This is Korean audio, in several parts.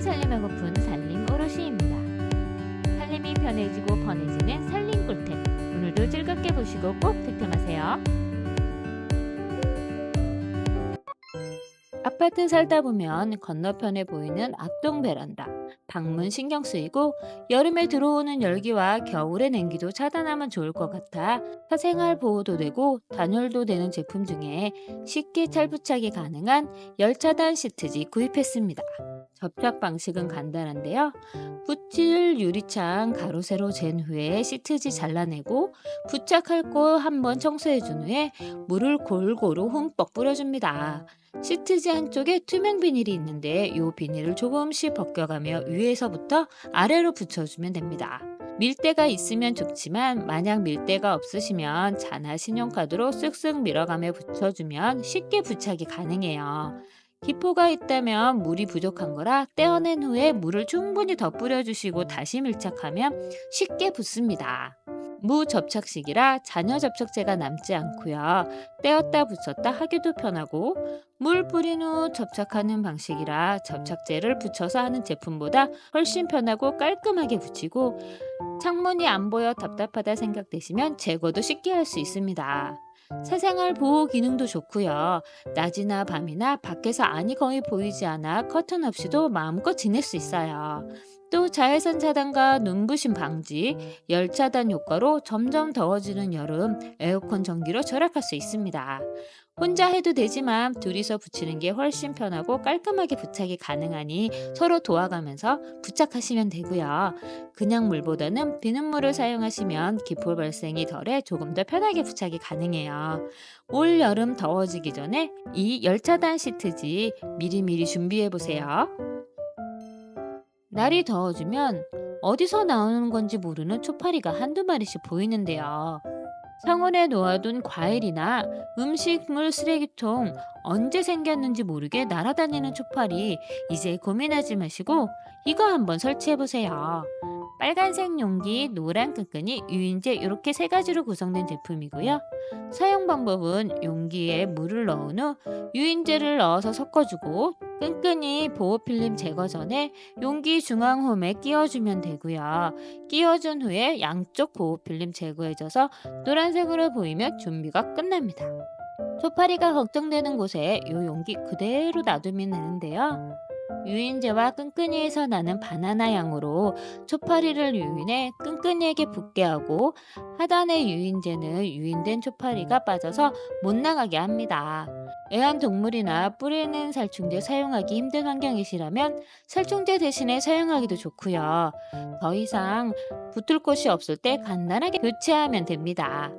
살림하고픈 살림 오롯이입니다. 살림이 편해지고 번해지는 살림 꿀템. 오늘도 즐겁게 보시고 꼭 득템하세요. 아파트 살다 보면 건너편에 보이는 앞동 베란다, 방문 신경 쓰이고 여름에 들어오는 열기와 겨울의 냉기도 차단하면 좋을 것 같아 사생활 보호도 되고 단열도 되는 제품 중에 쉽게 탈부착이 가능한 열차단 시트지 구입했습니다. 접착 방식은 간단한데요. 붓질 유리창 가로 세로 잰 후에 시트지 잘라내고 부착할 곳 한번 청소해 준 후에 물을 골고루 흠뻑 뿌려줍니다. 시트지 한쪽에 투명 비닐이 있는데 이 비닐을 조금씩 벗겨가며 위에서부터 아래로 붙여주면 됩니다. 밀대가 있으면 좋지만 만약 밀대가 없으시면 자나 신용카드로 쓱쓱 밀어가며 붙여주면 쉽게 부착이 가능해요. 기포가 있다면 물이 부족한 거라 떼어낸 후에 물을 충분히 더 뿌려주시고 다시 밀착하면 쉽게 붙습니다. 무접착식이라 잔여 접착제가 남지 않고요. 떼었다 붙였다 하기도 편하고 물 뿌린 후 접착하는 방식이라 접착제를 붙여서 하는 제품보다 훨씬 편하고 깔끔하게 붙이고 창문이 안 보여 답답하다 생각되시면 제거도 쉽게 할 수 있습니다. 사생활 보호 기능도 좋고요. 낮이나 밤이나 밖에서 안이 거의 보이지 않아 커튼 없이도 마음껏 지낼 수 있어요. 또 자외선 차단과 눈부심 방지, 열 차단 효과로 점점 더워지는 여름 에어컨 전기로 절약할 수 있습니다. 혼자 해도 되지만 둘이서 붙이는 게 훨씬 편하고 깔끔하게 부착이 가능하니 서로 도와가면서 부착하시면 되고요. 그냥 물보다는 비눗물을 사용하시면 기포 발생이 덜해 조금 더 편하게 부착이 가능해요. 올 여름 더워지기 전에 이 열차단 시트지 미리미리 준비해 보세요. 날이 더워지면 어디서 나오는 건지 모르는 초파리가 한두 마리씩 보이는데요. 상온에 놓아둔 과일이나 음식물 쓰레기통 언제 생겼는지 모르게 날아다니는 초파리 이제 고민하지 마시고 이거 한번 설치해 보세요. 빨간색 용기, 노란 끈끈이, 유인제 이렇게 세 가지로 구성된 제품이고요. 사용 방법은 용기에 물을 넣은 후 유인제를 넣어서 섞어주고 끈끈이 보호필름 제거 전에 용기 중앙홈에 끼워주면 되고요. 끼워준 후에 양쪽 보호필름 제거해줘서 노란색으로 보이면 준비가 끝납니다. 초파리가 걱정되는 곳에 이 용기 그대로 놔두면 되는데요. 유인제와 끈끈이에서 나는 바나나 향으로 초파리를 유인해 끈끈이에게 붙게 하고 하단의 유인제는 유인된 초파리가 빠져서 못 나가게 합니다. 애완동물이나 뿌리는 살충제 사용하기 힘든 환경이시라면 살충제 대신에 사용하기도 좋고요. 더 이상 붙을 곳이 없을 때 간단하게 교체하면 됩니다.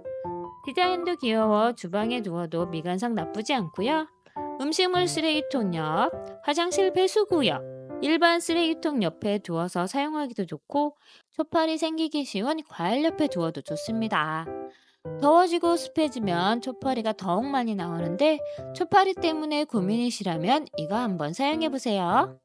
디자인도 귀여워 주방에 두어도 미관상 나쁘지 않고요. 음식물 쓰레기통 옆, 화장실 배수구 옆, 일반 쓰레기통 옆에 두어서 사용하기도 좋고 초파리 생기기 쉬운 과일 옆에 두어도 좋습니다. 더워지고 습해지면 초파리가 더욱 많이 나오는데 초파리 때문에 고민이시라면 이거 한번 사용해보세요.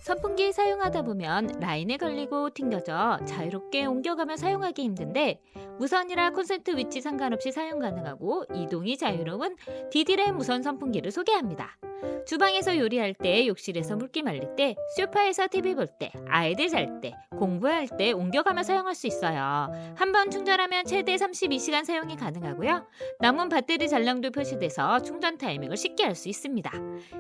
선풍기 사용하다 보면 라인에 걸리고 튕겨져 자유롭게 옮겨가며 사용하기 힘든데 무선이라 콘센트 위치 상관없이 사용 가능하고 이동이 자유로운 디디램 무선 선풍기를 소개합니다. 주방에서 요리할 때, 욕실에서 물기 말릴 때, 소파에서 TV 볼 때, 아이들 잘 때, 공부할 때 옮겨가며 사용할 수 있어요. 한번 충전하면 최대 32시간 사용이 가능하고요. 남은 배터리 잔량도 표시돼서 충전 타이밍을 쉽게 알 수 있습니다.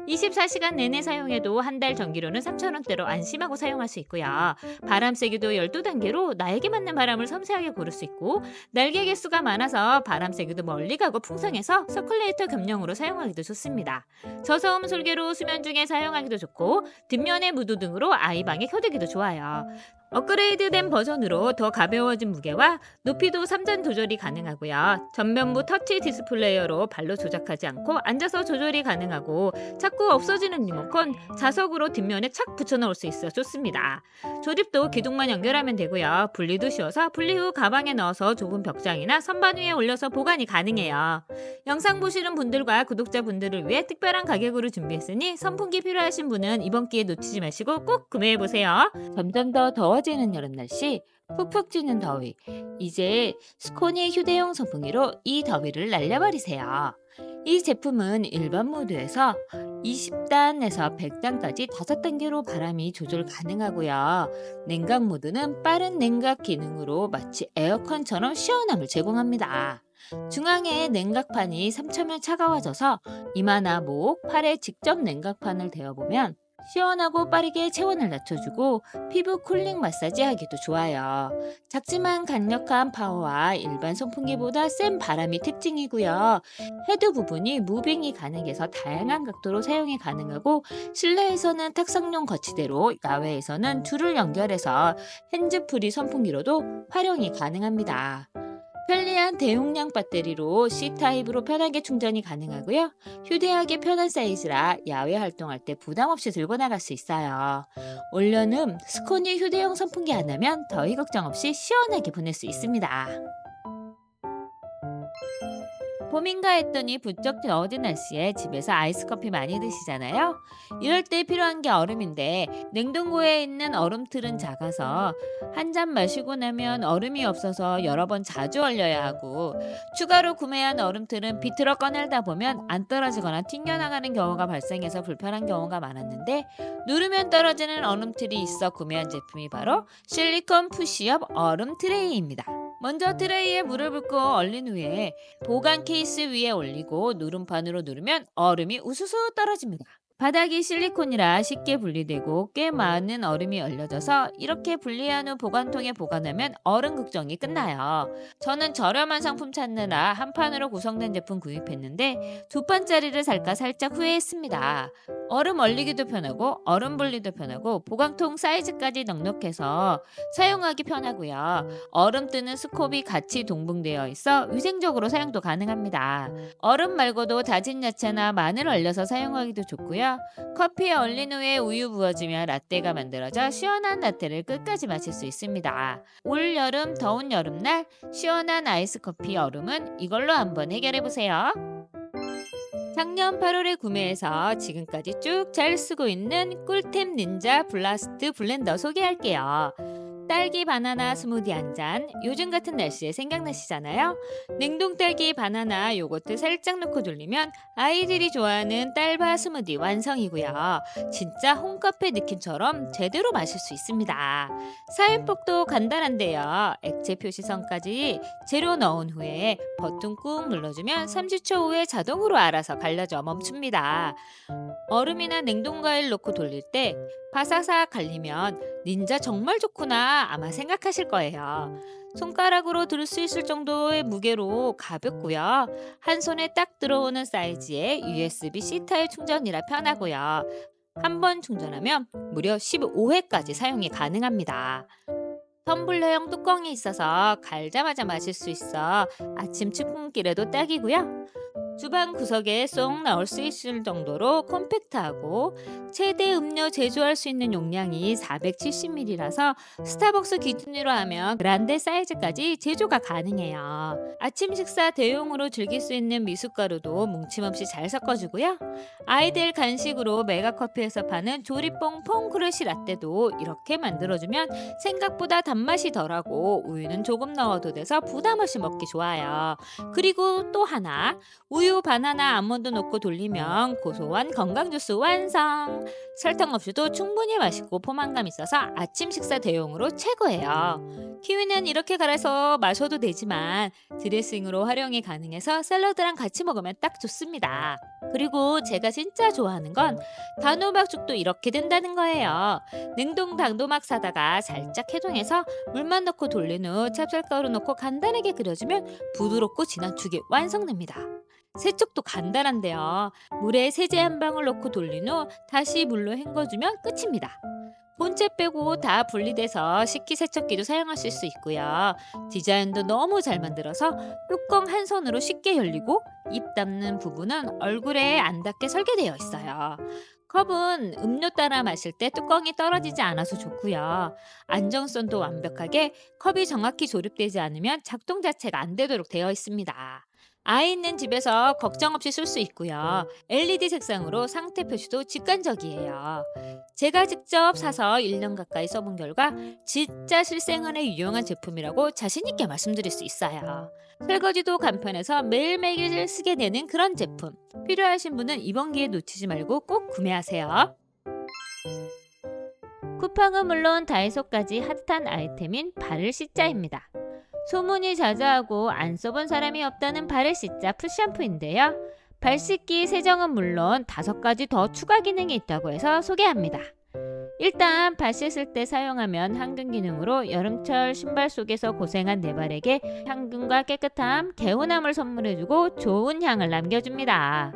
24시간 내내 사용해도 한 달 전기료는 3,000원대로 안심하고 사용할 수 있고요. 바람 세기도 12단계로 나에게 맞는 바람을 섬세하게 고를 수 있고 날개 개수가 많아서 바람 세기도 멀리 가고 풍성해서 서큘레이터 겸용으로 사용하기도 좋습니다. 저소음 설계로 수면 중에 사용하기도 좋고 뒷면에 무드 등으로 아이방에 켜두기도 좋아요. 업그레이드된 버전으로 더 가벼워진 무게와 높이도 3단 조절이 가능하고요. 전면부 터치 디스플레이어로 발로 조작하지 않고 앉아서 조절이 가능하고 자꾸 없어지는 리모컨 자석으로 뒷면에 착 붙여넣을 수 있어 좋습니다. 조립도 기둥만 연결하면 되고요. 분리도 쉬워서 분리 후 가방에 넣어서 좁은 벽장이나 선반 위에 올려서 보관이 가능해요. 영상 보시는 분들과 구독자분들을 위해 특별한 가격으로 준비했으니 선풍기 필요하신 분은 이번 기회 놓치지 마시고 꼭 구매해보세요. 점점 더 더워지는 여름 날씨, 푹푹 찌는 더위. 이제 스코니 휴대용 선풍기로 이 더위를 날려버리세요. 이 제품은 일반 모드에서 20단에서 100단까지 5단계로 바람이 조절 가능하고요. 냉각 모드는 빠른 냉각 기능으로 마치 에어컨처럼 시원함을 제공합니다. 중앙에 냉각판이 3초면 차가워져서 이마나 목, 팔에 직접 냉각판을 대어보면 시원하고 빠르게 체온을 낮춰주고 피부 쿨링 마사지 하기도 좋아요. 작지만 강력한 파워와 일반 선풍기보다 센 바람이 특징이고요. 헤드 부분이 무빙이 가능해서 다양한 각도로 사용이 가능하고 실내에서는 탁상용 거치대로 야외에서는 줄을 연결해서 핸즈프리 선풍기로도 활용이 가능합니다. 편리한 대용량 배터리로 C타입으로 편하게 충전이 가능하고요. 휴대하기 편한 사이즈라 야외 활동할 때 부담 없이 들고 나갈 수 있어요. 올여름 스코니 휴대용 선풍기 하나면 더위 걱정 없이 시원하게 보낼 수 있습니다. 봄인가 했더니 부쩍 더워진 날씨에 집에서 아이스 커피 많이 드시잖아요. 이럴 때 필요한 게 얼음인데 냉동고에 있는 얼음틀은 작아서 한 잔 마시고 나면 얼음이 없어서 여러 번 자주 얼려야 하고 추가로 구매한 얼음틀은 비틀어 꺼내다 보면 안 떨어지거나 튕겨나가는 경우가 발생해서 불편한 경우가 많았는데 누르면 떨어지는 얼음틀이 있어 구매한 제품이 바로 실리콘 푸시업 얼음 트레이입니다. 먼저 트레이에 물을 붓고 얼린 후에 보관 케이스 위에 올리고 누름판으로 누르면 얼음이 우수수 떨어집니다. 바닥이 실리콘이라 쉽게 분리되고 꽤 많은 얼음이 얼려져서 이렇게 분리한 후 보관통에 보관하면 얼음 걱정이 끝나요. 저는 저렴한 상품 찾느라 한 판으로 구성된 제품 구입했는데 두 판짜리를 살까 살짝 후회했습니다. 얼음 얼리기도 편하고 얼음 분리도 편하고 보관통 사이즈까지 넉넉해서 사용하기 편하고요. 얼음 뜨는 스콥이 같이 동봉되어 있어 위생적으로 사용도 가능합니다. 얼음 말고도 다진 야채나 마늘 얼려서 사용하기도 좋고요. 커피에 얼린 후에 우유 부어주면 라떼가 만들어져 시원한 라떼를 끝까지 마실 수 있습니다. 올 여름 더운 여름날 시원한 아이스 커피 얼음은 이걸로 한번 해결해보세요. 작년 8월에 구매해서 지금까지 쭉 잘 쓰고 있는 꿀템 닌자 블라스트 블렌더 소개할게요. 딸기 바나나 스무디 한 잔, 요즘 같은 날씨에 생각나시잖아요? 냉동 딸기 바나나 요거트 살짝 넣고 돌리면 아이들이 좋아하는 딸바 스무디 완성이고요. 진짜 홈카페 느낌처럼 제대로 마실 수 있습니다. 사용법도 간단한데요. 액체 표시선까지 재료 넣은 후에 버튼 꾹 눌러주면 30초 후에 자동으로 알아서 갈려져 멈춥니다. 얼음이나 냉동과일 넣고 돌릴 때 바사삭 갈리면 닌자 정말 좋구나 아마 생각하실 거예요. 손가락으로 들 수 있을 정도의 무게로 가볍고요. 한 손에 딱 들어오는 사이즈의 USB-C 타입 충전이라 편하고요. 한 번 충전하면 무려 15회까지 사용이 가능합니다. 텀블러형 뚜껑이 있어서 갈자마자 마실 수 있어 아침 출근길에도 딱이고요. 주방 구석에 쏙 넣을 수 있을 정도로 컴팩트하고 최대 음료 제조할 수 있는 용량이 470ml라서 스타벅스 기준으로 하면 그란데 사이즈까지 제조가 가능해요. 아침 식사 대용으로 즐길 수 있는 미숫가루도 뭉침 없이 잘 섞어주고요. 아이들 간식으로 메가커피에서 파는 조리뽕 퐁크러쉬 라떼도 이렇게 만들어주면 생각보다 단맛이 덜하고 우유는 조금 넣어도 돼서 부담 없이 먹기 좋아요. 그리고 또 하나, 우유, 바나나, 아몬드 넣고 돌리면 고소한 건강 주스 완성! 설탕 없이도 충분히 맛있고 포만감 있어서 아침 식사 대용으로 최고예요. 키위는 이렇게 갈아서 마셔도 되지만 드레싱으로 활용이 가능해서 샐러드랑 같이 먹으면 딱 좋습니다. 그리고 제가 진짜 좋아하는 건 단호박죽도 이렇게 된다는 거예요. 냉동 단호박 사다가 살짝 해동해서 물만 넣고 돌린 후 찹쌀가루 넣고 간단하게 끓여주면 부드럽고 진한 죽이 완성됩니다. 세척도 간단한데요. 물에 세제 한 방울 넣고 돌린 후 다시 물로 헹궈주면 끝입니다. 본체 빼고 다 분리돼서 식기세척기도 사용하실 수 있고요. 디자인도 너무 잘 만들어서 뚜껑 한 손으로 쉽게 열리고 입 닫는 부분은 얼굴에 안 닿게 설계되어 있어요. 컵은 음료 따라 마실 때 뚜껑이 떨어지지 않아서 좋고요. 안정성도 완벽하게 컵이 정확히 조립되지 않으면 작동 자체가 안 되도록 되어 있습니다. 아이 있는 집에서 걱정 없이 쓸 수 있고요. LED 색상으로 상태 표시도 직관적이에요. 제가 직접 사서 1년 가까이 써본 결과 진짜 실생활에 유용한 제품이라고 자신 있게 말씀드릴 수 있어요. 설거지도 간편해서 매일매일 쓰게 되는 그런 제품. 필요하신 분은 이번 기회 놓치지 말고 꼭 구매하세요. 쿠팡은 물론 다이소까지 핫한 아이템인 바를 씻자입니다. 소문이 자자하고 안 써본 사람이 없다는 바를 씻자 풋샴푸인데요. 발 씻기, 세정은 물론 5가지 더 추가 기능이 있다고 해서 소개합니다. 일단 발 씻을 때 사용하면 항균 기능으로 여름철 신발 속에서 고생한 내 발에게 향균과 깨끗함, 개운함을 선물해주고 좋은 향을 남겨줍니다.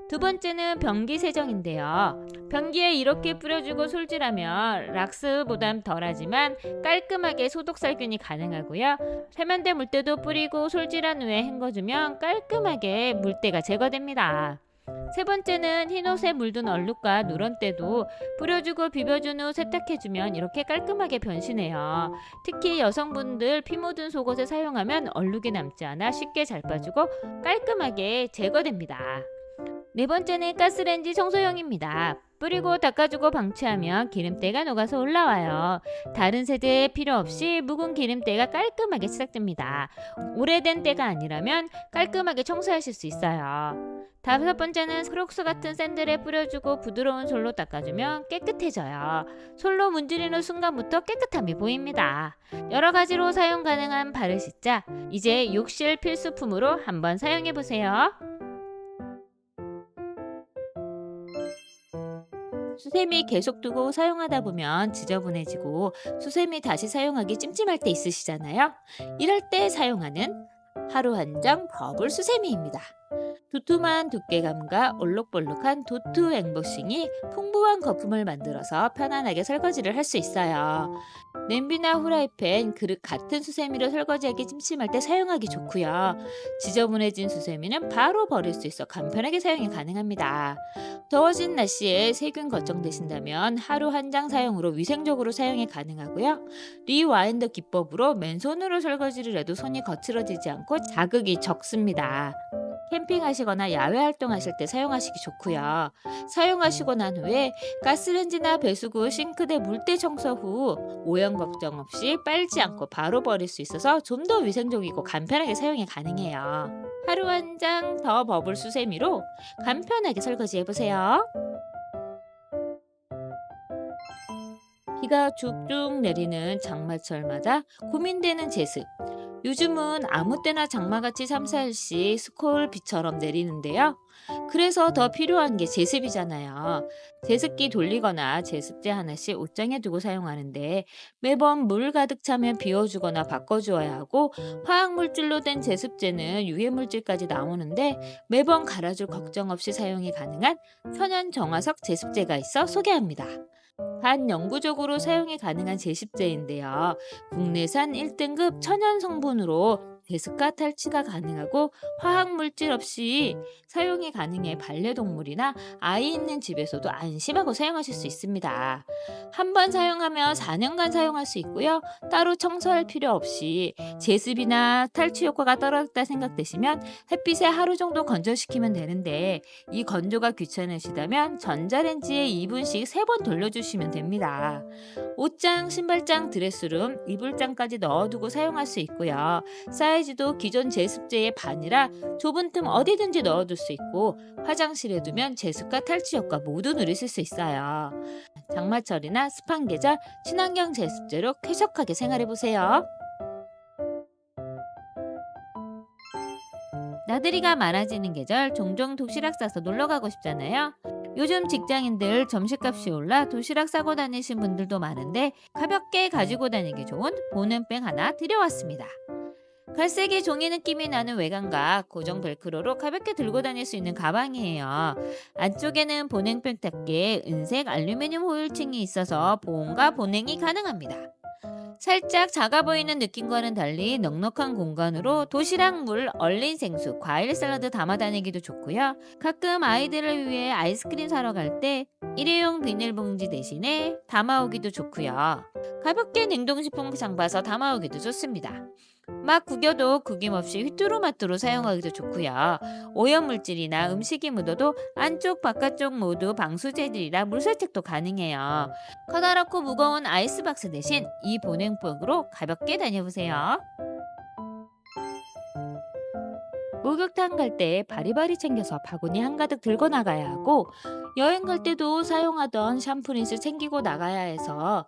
두 번째는 변기 세정인데요. 변기에 이렇게 뿌려주고 솔질하면 락스 부담 덜하지만 깔끔하게 소독 살균이 가능하고요. 세면대 물때도 뿌리고 솔질한 후에 헹궈주면 깔끔하게 물때가 제거됩니다. 세 번째는 흰옷에 물든 얼룩과 누런때도 뿌려주고 비벼준 후 세탁해주면 이렇게 깔끔하게 변신해요. 특히 여성분들 피 묻은 속옷에 사용하면 얼룩이 남지 않아 쉽게 잘 빠지고 깔끔하게 제거됩니다. 네 번째는 가스레인지 청소용입니다. 뿌리고 닦아주고 방치하면 기름때가 녹아서 올라와요. 다른 세제에 필요 없이 묵은 기름때가 깔끔하게 시작됩니다. 오래된 때가 아니라면 깔끔하게 청소하실 수 있어요. 다섯 번째는 크록스 같은 샌들에 뿌려주고 부드러운 솔로 닦아주면 깨끗해져요. 솔로 문지르는 순간부터 깨끗함이 보입니다. 여러 가지로 사용 가능한 바를 씻자. 이제 욕실 필수품으로 한번 사용해보세요. 수세미 계속 두고 사용하다 보면 지저분해지고 수세미 다시 사용하기 찜찜할 때 있으시잖아요. 이럴 때 사용하는 하루 한 장 버블 수세미입니다. 두툼한 두께감과 올록볼록한 도트 앵보싱이 풍부한 거품을 만들어서 편안하게 설거지를 할 수 있어요. 냄비나 후라이팬, 그릇 같은 수세미로 설거지하기 찜찜할 때 사용하기 좋고요. 지저분해진 수세미는 바로 버릴 수 있어 간편하게 사용이 가능합니다. 더워진 날씨에 세균 걱정되신다면 하루 한 장 사용으로 위생적으로 사용이 가능하고요. 리와인드 기법으로 맨손으로 설거지를 해도 손이 거칠어지지 않고 자극이 적습니다. 캠핑하시거나 야외 활동하실 때 사용하시기 좋고요. 사용하시고 난 후에 가스레인지나 배수구, 싱크대 물때 청소 후 오염 걱정 없이 빨지 않고 바로 버릴 수 있어서 좀 더 위생적이고 간편하게 사용이 가능해요. 하루 한 장 더 버블 수세미로 간편하게 설거지 해보세요. 비가 쭉쭉 내리는 장마철마다 고민되는 제습. 요즘은 아무 때나 장마같이 3, 4일씩 스콜비처럼 내리는데요. 그래서 더 필요한 게 제습이잖아요. 제습기 돌리거나 제습제 하나씩 옷장에 두고 사용하는데 매번 물 가득 차면 비워주거나 바꿔주어야 하고 화학물질로 된 제습제는 유해물질까지 나오는데 매번 갈아줄 걱정 없이 사용이 가능한 천연 정화석 제습제가 있어 소개합니다. 반영구적으로 사용이 가능한 제습제인데요. 국내산 1등급 천연 성분으로 데스카 탈취가 가능하고 화학 물질 없이 사용이 가능해 반려동물이나 아이 있는 집에서도 안심하고 사용하실 수 있습니다. 한 번 사용하면 4년간 사용할 수 있고요. 따로 청소할 필요 없이 제습이나 탈취 효과가 떨어졌다 생각되시면 햇빛에 하루 정도 건조시키면 되는데 이 건조가 귀찮으시다면 전자레인지에 2분씩 3번 돌려주시면 됩니다. 옷장, 신발장, 드레스룸, 이불장까지 넣어두고 사용할 수 있고요. 사이즈도 기존 제습제의 반이라 좁은 틈 어디든지 넣어둘 수 있고 화장실에 두면 제습과 탈취 효과 모두 누리실 수 있어요. 장마철이나 습한 계절 친환경 제습제로 쾌적하게 생활해보세요. 나들이가 많아지는 계절 종종 도시락 싸서 놀러 가고 싶잖아요. 요즘 직장인들 점심값이 올라 도시락 싸고 다니신 분들도 많은데 가볍게 가지고 다니기 좋은 보냉백 하나 들여왔습니다. 갈색의 종이 느낌이 나는 외관과 고정 벨크로로 가볍게 들고 다닐 수 있는 가방이에요. 안쪽에는 보냉백답게 은색 알루미늄 호일층이 있어서 보온과 보냉이 가능합니다. 살짝 작아 보이는 느낌과는 달리 넉넉한 공간으로 도시락, 물, 얼린 생수, 과일 샐러드 담아 다니기도 좋고요. 가끔 아이들을 위해 아이스크림 사러 갈 때 일회용 비닐봉지 대신에 담아오기도 좋고요. 가볍게 냉동식품 장봐서 담아오기도 좋습니다. 막 구겨도 구김없이 휘뚜루마뚜루 사용하기도 좋고요. 오염물질이나 음식이 묻어도 안쪽 바깥쪽 모두 방수 재질이라 물세척도 가능해요. 커다랗고 무거운 아이스박스 대신 이 보냉복으로 가볍게 다녀보세요. 목욕탕 갈 때 바리바리 챙겨서 바구니 한가득 들고 나가야 하고, 여행 갈 때도 사용하던 샴푸린스 챙기고 나가야 해서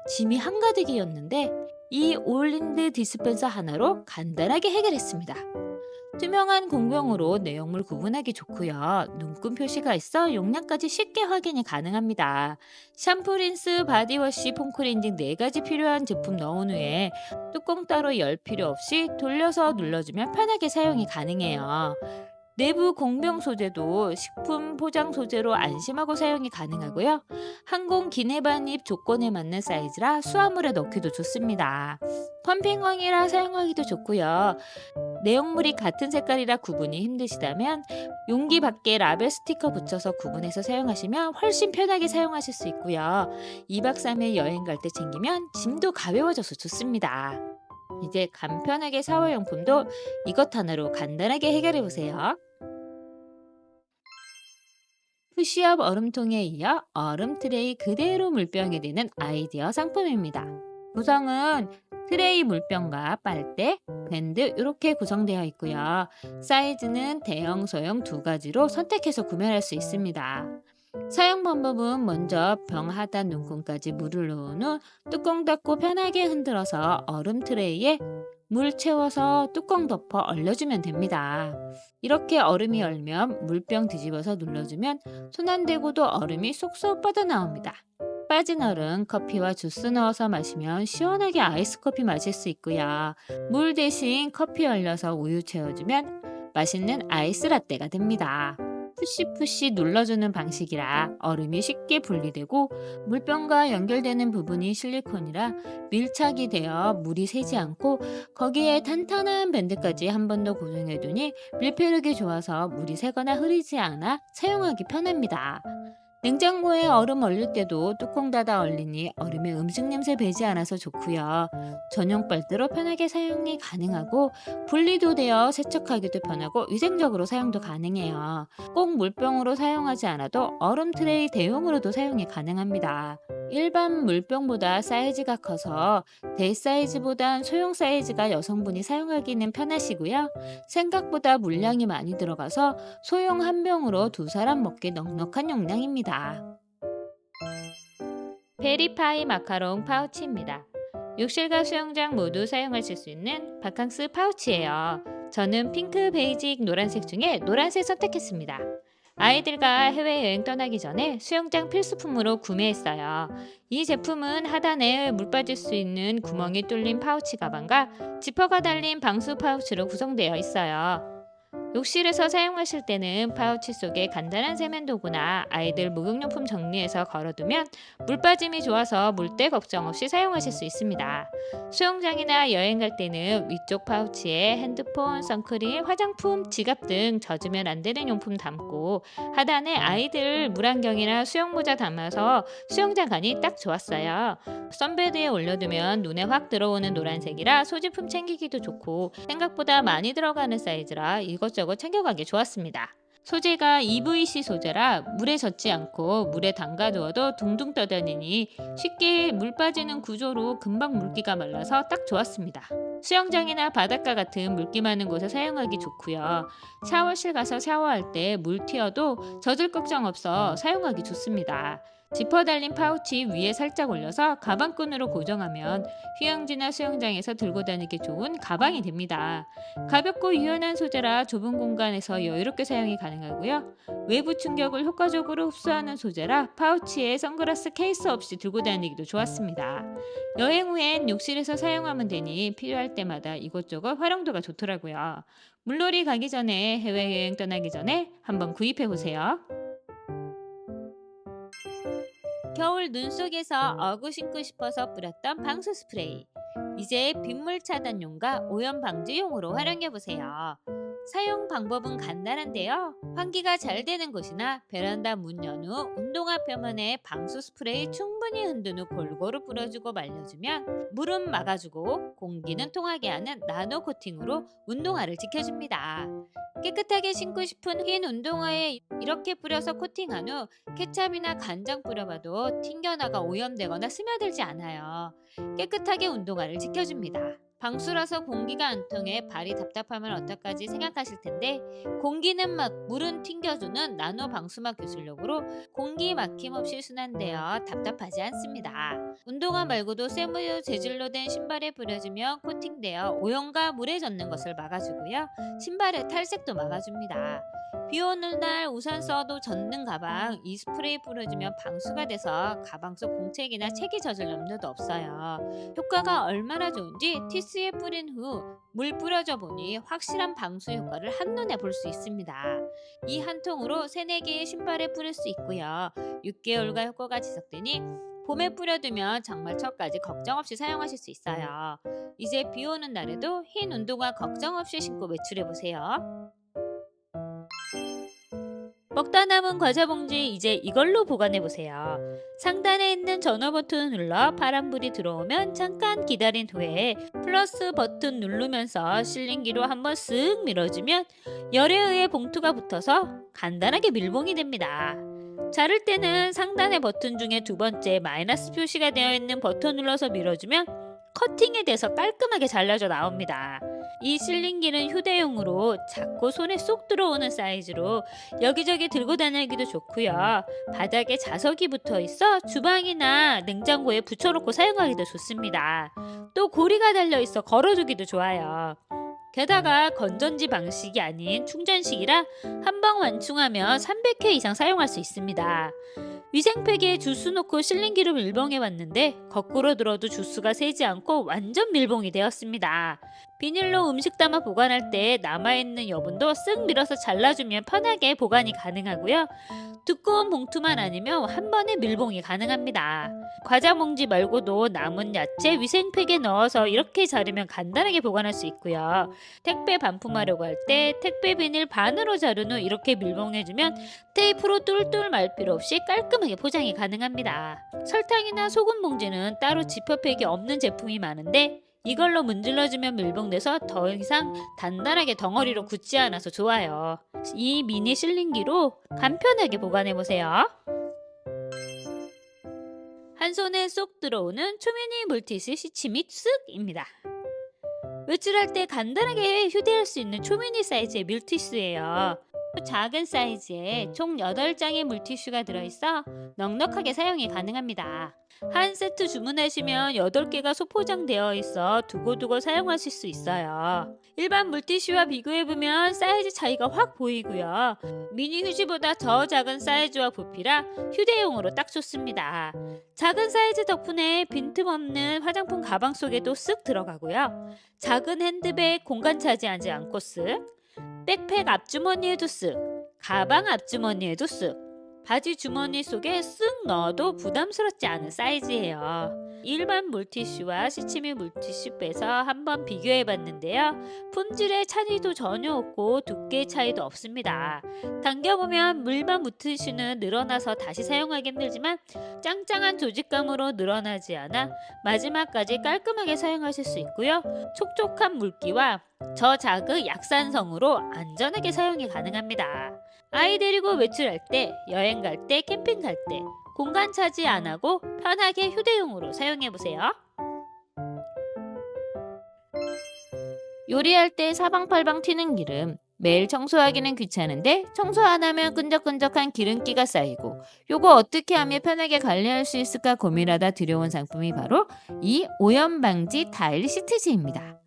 짐이 한가득이었는데, 이 올린드 디스펜서 하나로 간단하게 해결했습니다. 투명한 공병으로 내용물 구분하기 좋고요. 눈금 표시가 있어 용량까지 쉽게 확인이 가능합니다. 샴푸, 린스, 바디워시, 폼클렌징 4가지 필요한 제품 넣은 후에 뚜껑 따로 열 필요 없이 돌려서 눌러주면 편하게 사용이 가능해요. 내부 공병 소재도 식품 포장 소재로 안심하고 사용이 가능하고요. 항공 기내 반입 조건에 맞는 사이즈라 수화물에 넣기도 좋습니다. 펌핑왕이라 사용하기도 좋고요. 내용물이 같은 색깔이라 구분이 힘드시다면 용기 밖에 라벨 스티커 붙여서 구분해서 사용하시면 훨씬 편하게 사용하실 수 있고요. 2박 3일 여행 갈 때 챙기면 짐도 가벼워져서 좋습니다. 이제 간편하게 샤워용품도 이것 하나로 간단하게 해결해 보세요. 푸시업 얼음통에 이어 얼음 트레이 그대로 물병에 드는 아이디어 상품입니다. 구성은 트레이 물병과 빨대, 밴드 이렇게 구성되어 있고요. 사이즈는 대형, 소형 2가지로 선택해서 구매할 수 있습니다. 사용 방법은 먼저 병 하단 눈금까지 물을 넣은 후 뚜껑 닫고 편하게 흔들어서 얼음 트레이에 물 채워서 뚜껑 덮어 얼려주면 됩니다. 이렇게 얼음이 얼면 물병 뒤집어서 눌러주면 손 안 대고도 얼음이 쏙쏙 빠져나옵니다. 빠진 얼음 커피와 주스 넣어서 마시면 시원하게 아이스 커피 마실 수 있고요. 물 대신 커피 얼려서 우유 채워주면 맛있는 아이스 라떼가 됩니다. 푸시푸시 눌러주는 방식이라 얼음이 쉽게 분리되고, 물병과 연결되는 부분이 실리콘이라 밀착이 되어 물이 새지 않고, 거기에 탄탄한 밴드까지 한 번 더 고정해두니 밀폐력이 좋아서 물이 새거나 흐리지 않아 사용하기 편합니다. 냉장고에 얼음 얼릴 때도 뚜껑 닫아 얼리니 얼음에 음식 냄새 배지 않아서 좋고요. 전용 빨대로 편하게 사용이 가능하고, 분리도 되어 세척하기도 편하고 위생적으로 사용도 가능해요. 꼭 물병으로 사용하지 않아도 얼음 트레이 대용으로도 사용이 가능합니다. 일반 물병보다 사이즈가 커서 대사이즈보단 소형 사이즈가 여성분이 사용하기는 편하시고요. 생각보다 물량이 많이 들어가서 소형 한 병으로 2사람 먹기 넉넉한 용량입니다. 베리파이 마카롱 파우치입니다. 욕실과 수영장 모두 사용하실 수 있는 바캉스 파우치예요. 저는 핑크, 베이직, 노란색 중에 노란색 선택했습니다. 아이들과 해외여행 떠나기 전에 수영장 필수품으로 구매했어요. 이 제품은 하단에 물 빠질 수 있는 구멍이 뚫린 파우치 가방과 지퍼가 달린 방수 파우치로 구성되어 있어요. 욕실에서 사용하실 때는 파우치 속에 간단한 세면도구나 아이들 목욕용품 정리해서 걸어두면 물 빠짐이 좋아서 물때 걱정 없이 사용하실 수 있습니다. 수영장이나 여행 갈 때는 위쪽 파우치에 핸드폰, 선크림, 화장품, 지갑 등 젖으면 안 되는 용품 담고, 하단에 아이들 물안경이나 수영모자 담아서 수영장 가니 딱 좋았어요. 선베드에 올려두면 눈에 확 들어오는 노란색이라 소지품 챙기기도 좋고, 생각보다 많이 들어가는 사이즈라 이것저것 챙겨가기 좋았습니다. 소재가 EVC 소재라 물에 젖지 않고 물에 담가두어도 둥둥 떠다니니 쉽게 물 빠지는 구조로 금방 물기가 말라서 딱 좋았습니다. 수영장이나 바닷가 같은 물기 많은 곳에 사용하기 좋고요. 샤워실 가서 샤워할 때 물 튀어도 젖을 걱정 없어 사용하기 좋습니다. 지퍼 달린 파우치 위에 살짝 올려서 가방끈으로 고정하면 휴양지나 수영장에서 들고 다니기 좋은 가방이 됩니다. 가볍고 유연한 소재라 좁은 공간에서 여유롭게 사용이 가능하고요. 외부 충격을 효과적으로 흡수하는 소재라 파우치에 선글라스 케이스 없이 들고 다니기도 좋았습니다. 여행 후엔 욕실에서 사용하면 되니 필요할 때마다 이것저것 활용도가 좋더라고요. 물놀이 가기 전에, 해외여행 떠나기 전에 한번 구입해보세요. 겨울 눈 속에서 어구 신고 싶어서 뿌렸던 방수 스프레이. 이제 빗물 차단용과 오염 방지용으로 활용해 보세요. 사용 방법은 간단한데요. 환기가 잘 되는 곳이나 베란다 문 연 후 운동화 표면에 방수 스프레이 충분히 흔든 후 골고루 뿌려주고 말려주면 물은 막아주고 공기는 통하게 하는 나노 코팅으로 운동화를 지켜줍니다. 깨끗하게 신고 싶은 흰 운동화에 이렇게 뿌려서 코팅한 후 케찹이나 간장 뿌려봐도 튕겨나가 오염되거나 스며들지 않아요. 깨끗하게 운동화를 지켜줍니다. 방수라서 공기가 안 통해 발이 답답하면 어떡하지 생각하실 텐데 공기는 막 물은 튕겨주는 나노 방수막 기술력으로 공기 막힘 없이 순환되어 답답하지 않습니다. 운동화 말고도 쇠무 재질로 된 신발에 뿌려주면 코팅되어 오염과 물에 젖는 것을 막아주고요. 신발의 탈색도 막아줍니다. 비 오는 날 우산 써도 젖는 가방 이 스프레이 뿌려주면 방수가 돼서 가방 속 공책이나 책이 젖을 염려도 없어요. 효과가 얼마나 좋은지 티스에 뿌린 후 물 뿌려줘 보니 확실한 방수 효과를 한눈에 볼 수 있습니다. 이 한 통으로 3, 4개의 신발에 뿌릴 수 있고요. 6개월간 효과가 지속되니 봄에 뿌려두면 장마철까지 걱정 없이 사용하실 수 있어요. 이제 비 오는 날에도 흰 운동화 걱정 없이 신고 외출해보세요. 먹다 남은 과자 봉지 이제 이걸로 보관해 보세요. 상단에 있는 전원 버튼을 눌러 파란불이 들어오면 잠깐 기다린 후에 플러스 버튼 누르면서 실링기로 한번 쓱 밀어주면 열에 의해 봉투가 붙어서 간단하게 밀봉이 됩니다. 자를 때는 상단의 버튼 중에 두 번째 마이너스 표시가 되어 있는 버튼 눌러서 밀어주면 커팅이 돼서 깔끔하게 잘라져 나옵니다. 이 실링기는 휴대용으로 작고 손에 쏙 들어오는 사이즈로 여기저기 들고 다니기도 좋고요. 바닥에 자석이 붙어 있어 주방이나 냉장고에 붙여놓고 사용하기도 좋습니다. 또 고리가 달려 있어 걸어두기도 좋아요. 게다가 건전지 방식이 아닌 충전식이라 한 방 완충하면 300회 이상 사용할 수 있습니다. 위생팩에 주스 넣고 실링기로 밀봉해봤는데 거꾸로 들어도 주스가 새지 않고 완전 밀봉이 되었습니다. 비닐로 음식 담아 보관할 때 남아있는 여분도 쓱 밀어서 잘라주면 편하게 보관이 가능하고요. 두꺼운 봉투만 아니면 한 번에 밀봉이 가능합니다. 과자 봉지 말고도 남은 야채 위생팩에 넣어서 이렇게 자르면 간단하게 보관할 수 있고요. 택배 반품하려고 할 때 택배 비닐 반으로 자른 후 이렇게 밀봉해주면 테이프로 뚫뚫 말 필요 없이 깔끔하게 포장이 가능합니다. 설탕이나 소금 봉지는 따로 지퍼팩이 없는 제품이 많은데 이걸로 문질러주면 밀봉돼서 더 이상 단단하게 덩어리로 굳지 않아서 좋아요. 이 미니 실링기로 간편하게 보관해보세요. 한 손에 쏙 들어오는 초미니 물티슈 시치미 쓱입니다. 외출할 때 간단하게 휴대할 수 있는 초미니 사이즈의 물티슈예요. 작은 사이즈에 총 8장의 물티슈가 들어있어 넉넉하게 사용이 가능합니다. 한 세트 주문하시면 8개가 소포장되어 있어 두고두고 사용하실 수 있어요. 일반 물티슈와 비교해보면 사이즈 차이가 확 보이고요. 미니 휴지보다 더 작은 사이즈와 부피라 휴대용으로 딱 좋습니다. 작은 사이즈 덕분에 빈틈없는 화장품 가방 속에도 쓱 들어가고요. 작은 핸드백 공간 차지하지 않고 쓱, 백팩 앞주머니에도 쓱, 가방 앞주머니에도 쓱, 바지 주머니 속에 쓱 넣어도 부담스럽지 않은 사이즈예요. 일반 물티슈와 시치미 물티슈 빼서 한번 비교해봤는데요. 품질의 차이도 전혀 없고 두께 차이도 없습니다. 당겨보면 물만 물티슈는 늘어나서 다시 사용하기 힘들지만 짱짱한 조직감으로 늘어나지 않아 마지막까지 깔끔하게 사용하실 수 있고요. 촉촉한 물기와 저자극 약산성으로 안전하게 사용이 가능합니다. 아이 데리고 외출할 때, 여행 갈 때, 캠핑 갈 때 공간 차지 안 하고 편하게 휴대용으로 사용해보세요. 요리할 때 사방팔방 튀는 기름, 매일 청소하기는 귀찮은데 청소 안 하면 끈적끈적한 기름기가 쌓이고 요거 어떻게 하면 편하게 관리할 수 있을까 고민하다 들여온 상품이 바로 이 오염방지 타일 시트지입니다.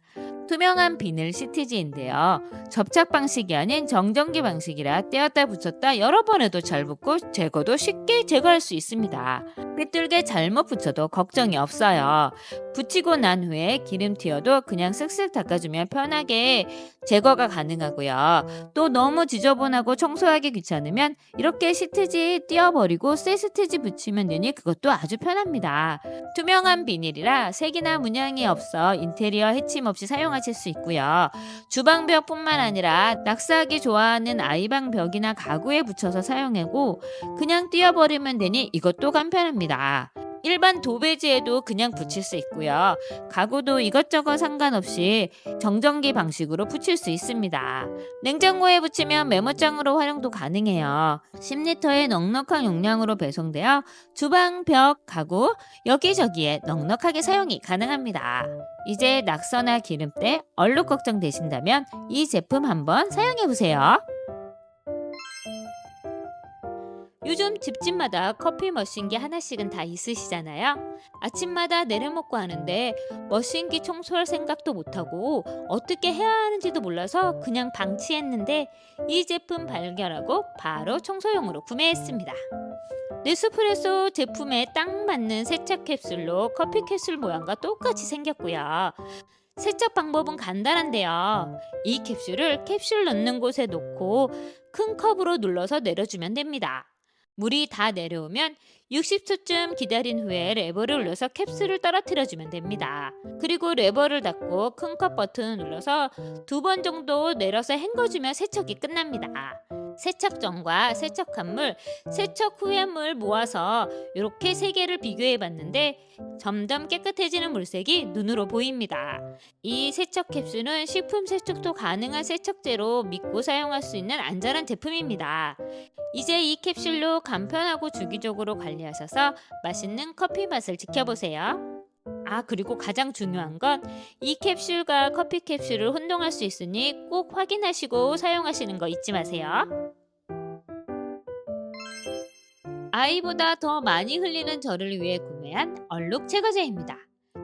투명한 비닐 시트지인데요. 접착 방식이 아닌 정전기 방식이라 떼었다 붙였다 여러 번 해도 잘 붙고 제거도 쉽게 제거할 수 있습니다. 삐뚤게 잘못 붙여도 걱정이 없어요. 붙이고 난 후에 기름 튀어도 그냥 쓱쓱 닦아주면 편하게 제거가 가능하고요. 또 너무 지저분하고 청소하기 귀찮으면 이렇게 시트지 띄어버리고 새 시트지 붙이면 되니 그것도 아주 편합니다. 투명한 비닐이라 색이나 문양이 없어 인테리어 해침 없이 사용하실 수 있고요. 주방벽뿐만 아니라 낙서하기 좋아하는 아이방 벽이나 가구에 붙여서 사용하고 그냥 띄어버리면 되니 이것도 간편합니다. 일반 도배지에도 그냥 붙일 수 있고요. 가구도 이것저것 상관없이 정전기 방식으로 붙일 수 있습니다. 냉장고에 붙이면 메모장으로 활용도 가능해요. 10리터의 넉넉한 용량으로 배송되어 주방, 벽, 가구 여기저기에 넉넉하게 사용이 가능합니다. 이제 낙서나 기름때, 얼룩 걱정되신다면 이 제품 한번 사용해보세요. 요즘 집집마다 커피 머신기 하나씩은 다 있으시잖아요. 아침마다 내려먹고 하는데 머신기 청소할 생각도 못하고 어떻게 해야 하는지도 몰라서 그냥 방치했는데 이 제품 발견하고 바로 청소용으로 구매했습니다. 네스프레소 제품에 딱 맞는 세척 캡슐로 커피 캡슐 모양과 똑같이 생겼고요. 세척 방법은 간단한데요. 이 캡슐을 캡슐 넣는 곳에 놓고 큰 컵으로 눌러서 내려주면 됩니다. 물이 다 내려오면 60초쯤 기다린 후에 레버를 눌러서 캡슐을 떨어뜨려주면 됩니다. 그리고 레버를 닫고 큰 컵 버튼을 눌러서 2번 정도 내려서 헹궈주면 세척이 끝납니다. 세척 전과 세척한 물, 세척 후의 물 모아서 이렇게 3개를 비교해 봤는데 점점 깨끗해지는 물색이 눈으로 보입니다. 이 세척 캡슐은 식품 세척도 가능한 세척제로 믿고 사용할 수 있는 안전한 제품입니다. 이제 이 캡슐로 간편하고 주기적으로 관리하셔서 맛있는 커피 맛을 지켜보세요. 그리고 가장 중요한 건 이 캡슐과 커피 캡슐을 혼동할 수 있으니 꼭 확인하시고 사용하시는 거 잊지 마세요. 아이보다 더 많이 흘리는 저를 위해 구매한 얼룩 제거제입니다.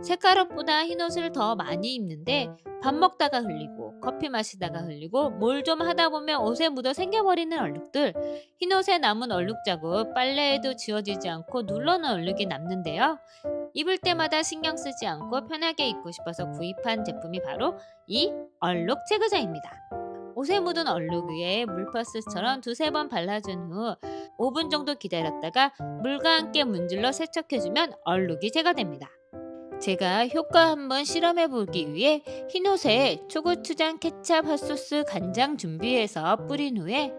색깔옷보다 흰옷을 더 많이 입는데 밥 먹다가 흘리고 커피 마시다가 흘리고 뭘 좀 하다 보면 옷에 묻어 생겨버리는 얼룩들, 흰옷에 남은 얼룩 자국 빨래해도 지워지지 않고 눌러놓은 얼룩이 남는데요. 입을 때마다 신경 쓰지 않고 편하게 입고 싶어서 구입한 제품이 바로 이 얼룩 제거제입니다. 옷에 묻은 얼룩 위에 물퍼스처럼 2~3번 발라준 후 5분 정도 기다렸다가 물과 함께 문질러 세척해주면 얼룩이 제거됩니다. 제가 효과 한번 실험해보기 위해 흰옷에 초고추장, 케찹, 핫소스, 간장 준비해서 뿌린 후에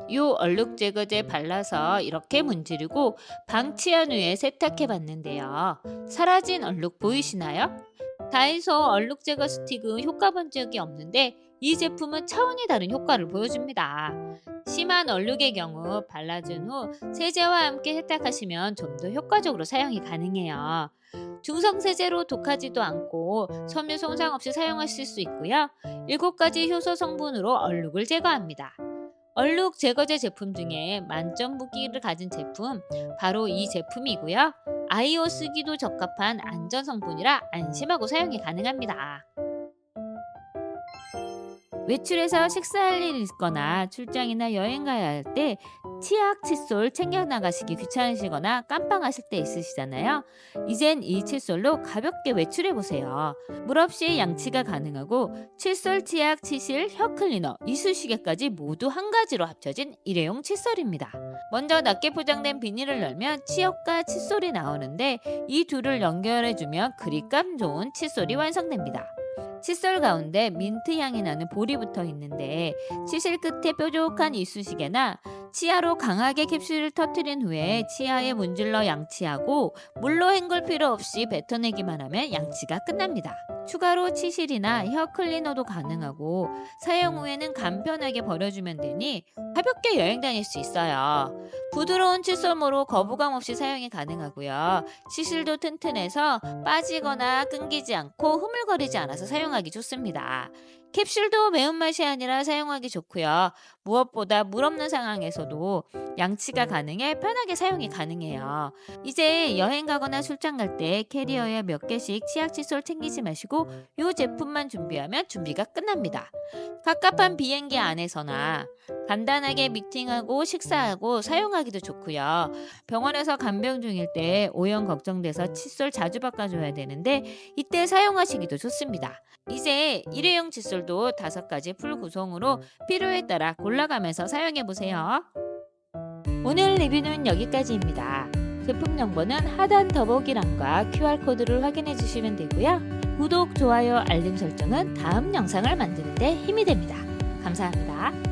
이 얼룩 제거제 발라서 이렇게 문지르고 방치한 후에 세탁해봤는데요. 사라진 얼룩 보이시나요? 다이소 얼룩 제거 스틱은 효과 본 적이 없는데 이 제품은 차원이 다른 효과를 보여줍니다. 심한 얼룩의 경우 발라준 후 세제와 함께 세탁하시면 좀 더 효과적으로 사용이 가능해요. 중성세제로 독하지도 않고 섬유 손상 없이 사용하실 수 있고요. 7가지 효소 성분으로 얼룩을 제거합니다. 얼룩 제거제 제품 중에 만점 무기를 가진 제품 바로 이 제품이고요. 아이오 쓰기도 적합한 안전 성분이라 안심하고 사용이 가능합니다. 외출해서 식사할 일이 있거나 출장이나 여행 가야 할 때 치약, 칫솔 챙겨 나가시기 귀찮으시거나 깜빡하실 때 있으시잖아요. 이젠 이 칫솔로 가볍게 외출해 보세요. 물 없이 양치가 가능하고 칫솔, 치약, 치실, 혀 클리너, 이쑤시개까지 모두 한 가지로 합쳐진 일회용 칫솔입니다. 먼저 낮게 포장된 비닐을 열면 치약과 칫솔이 나오는데 이 둘을 연결해주면 그립감 좋은 칫솔이 완성됩니다. 칫솔 가운데 민트 향이 나는 볼이 붙어 있는데 치실 끝에 뾰족한 이쑤시개나 치아로 강하게 캡슐을 터뜨린 후에 치아에 문질러 양치하고 물로 헹굴 필요 없이 뱉어내기만 하면 양치가 끝납니다. 추가로 치실이나 혀 클리너도 가능하고 사용 후에는 간편하게 버려주면 되니 가볍게 여행 다닐 수 있어요. 부드러운 칫솔모로 거부감 없이 사용이 가능하고요. 치실도 튼튼해서 빠지거나 끊기지 않고 흐물거리지 않아서 사용하기 좋습니다. 캡슐도 매운맛이 아니라 사용하기 좋고요. 무엇보다 물 없는 상황에서도 양치가 가능해 편하게 사용이 가능해요. 이제 여행 가거나 출장 갈 때 캐리어에 몇 개씩 치약 칫솔 챙기지 마시고 그리고 이 제품만 준비하면 준비가 끝납니다. 갑갑한 비행기 안에서나 간단하게 미팅하고 식사하고 사용하기도 좋고요. 병원에서 간병 중일 때 오염 걱정돼서 칫솔 자주 바꿔줘야 되는데 이때 사용하시기도 좋습니다. 이제 일회용 칫솔도 5가지 풀 구성으로 필요에 따라 골라가면서 사용해 보세요. 오늘 리뷰는 여기까지입니다. 제품 정보는 하단 더보기란과 QR코드를 확인해 주시면 되고요. 구독, 좋아요, 알림 설정은 다음 영상을 만드는 데 힘이 됩니다. 감사합니다.